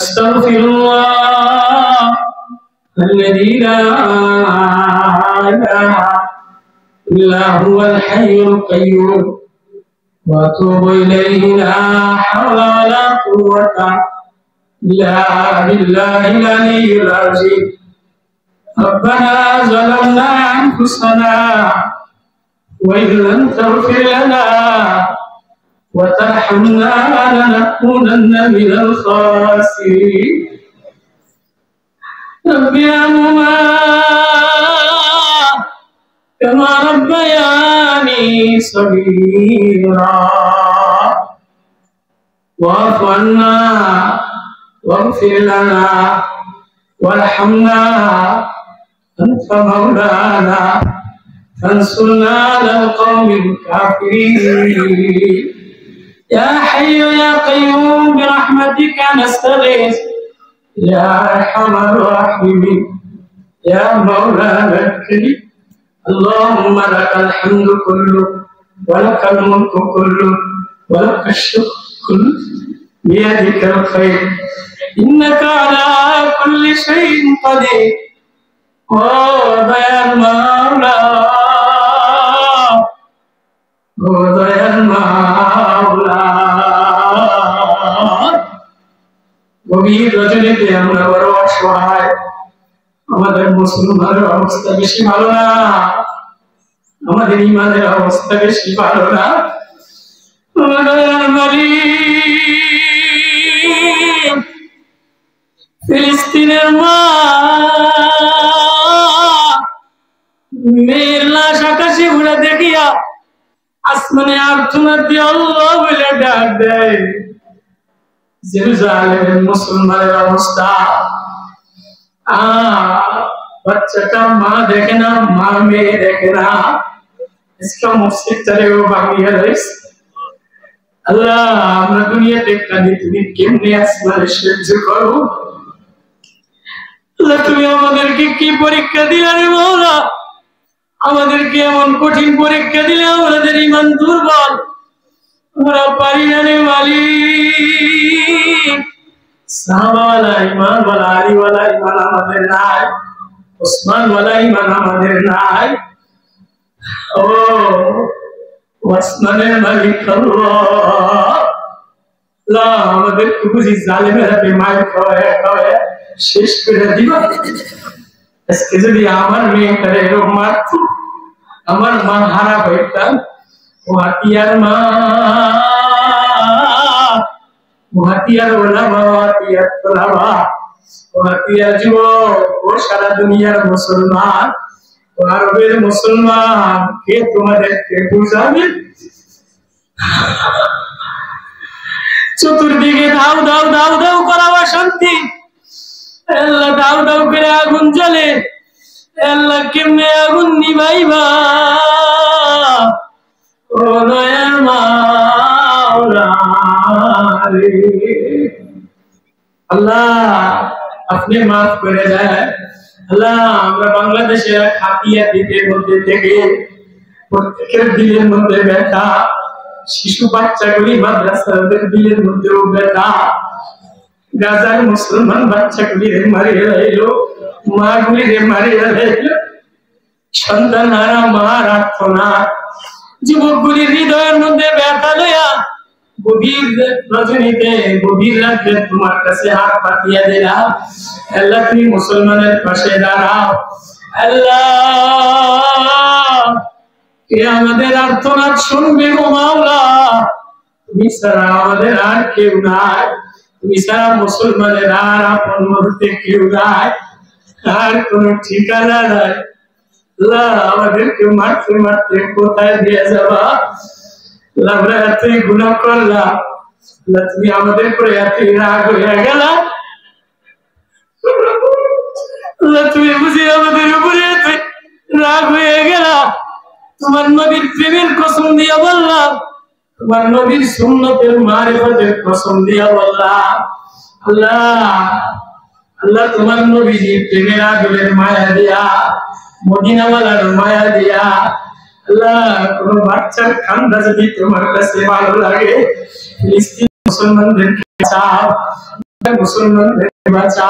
أستغفر الذي لا إله إلا هو الحي القيوم وأتوب إليه لا حول ولا قوة إلا بالله العلي العظيم ربنا ظلمنا أنفسنا وإن لم تغفر لنا وترحمنا لنكونن من الخاسرين رب ارحمهما كما ربياني صغيرا واعف عنا واغفر لنا وارحمنا أنت مولانا فانصرنا على القوم الكافرين يا حي يا قيوم برحمتك نستغيث يا أرحم الراحمين يا مولانا الكريم اللهم لك الحمد كله ولك الملك كله ولك الشكر كله بيدك الخير إنك على كل شيء قدير يا المولى يا المولى গভীর রজনীতে আমরা বড় অসহায় আমাদের মুসলমানের অবস্থা বেশি ভালো না আমাদের ঈমানের অবস্থা বেশি ভালো না ফিলিস্তিনের মা মেয়ের লাশ আকাশে উড়ে দেখিয়া আসমানে আর্তনাদ দিয়ে আল্লাহ বলে ডাক দেয় জেরুজালেমের মুসলমানের অবস্থা বাচ্চাটা মা দেখে না মা মেয়ে দেখে না इसका मस्जिद चले वो भागिया रईस अल्लाह আমরা দুনিয়াতে কাঁদি তুমি কেমনে আসমানে সহ্য করো আল্লাহ তুমি আমাদেরকে কি পরীক্ষা দিলে রে মাওলা আমাদেরকে এমন কঠিন পরীক্ষা দিলে আমাদের ঈমান দুর্বল আমরা পারি না রে মালিক সাহাবা ওয়ালা ঈমান ওয়ালা আলী ওয়ালা ঈমান আমাদের নাই উসমান ওয়ালা ঈমান আমাদের নাই ও ওসমানের মালিক আল্লাহ আমাদের বুঝি জালেমেরা বেমার খাওয়ায় শেষ করে দিবা আজকে যদি আমার মেয়েটারে এরকম মারত আমার মা হারা হইতাম ও হাতিয়ার মা ও হাতিয়ার ওলামা হাতিয়ার তোলাবা ও হাতিয়ার যুবক ও সারা দুনিয়ার মুসলমান ও আরবের মুসলমান কে তোমাদেরকে বুঝাবে চতুর্দিকে দাও দাও দাও দাও করা শান্তি আল্লাহ দাও দাও করে আগুন জ্বলে আল্লাহ কেমনে আগুন নিভাইবা ও দয়ার মাওলা রে আল্লাহ আপনি মাফ করে দেয় আল্লাহ আমরা বাংলাদেশের খাতিয়া দ্বীপের মধ্যে থেকে প্রত্যেকের দিলের মধ্যে ব্যথা শিশু বাচ্চাগুলি মাদ্রাসাদের দিলের মধ্যেও ব্যথা গাজার মুসলমান বাচ্চাগুলি মারিয়ে রইলো মাগুলি মারিয়ে রইলো সন্তান হারা মার আর্তনাদ যুবকগুলির হৃদয়ের মধ্যে ব্যথা লইয়া গভীর রজনীতে গভীর রাতে তোমার কাছে হাত পাতিয়া দিলাম আল্লাহ তুমি মুসলমানের পাশে দাঁড়াও আল্লাহ কে আমাদের আর্তনাদ শুনবে গো মাওলা তুমি ছাড়া আমাদের আর কেউ নাই তুমি ছাড়া মুসলমানের আর আপন বলতে কেউ নাই আর কোনো ঠিকানা নাই আল্লাহ আমাদেরকে মারতে মারতে কোথায় দিয়ে যাবা আমরা এতই গুনাহ করলাম তুমি আমাদের উপরে এতই রাগ হয়ে গেলা তুমি বুঝি আমাদের উপরে এতই রাগ হয়ে গেলা তোমার নবীর প্রেমের কসম দিয়া বললাম তোমার নবীর সুন্নতের মারিফতের কসম দিয়া বললাম আল্লাহ আল্লাহ তোমার নবীর প্রেমের আগুনের মায়া দিয়া মদিনাওয়ালার মায়া দিয়া আল্লাহ কোন বাচ্চার কান্না যদি তোমার কাছে ভালো লাগে ফিলিস্তিন মুসলমানদেরকে চাও মুসলমানদের বাঁচা।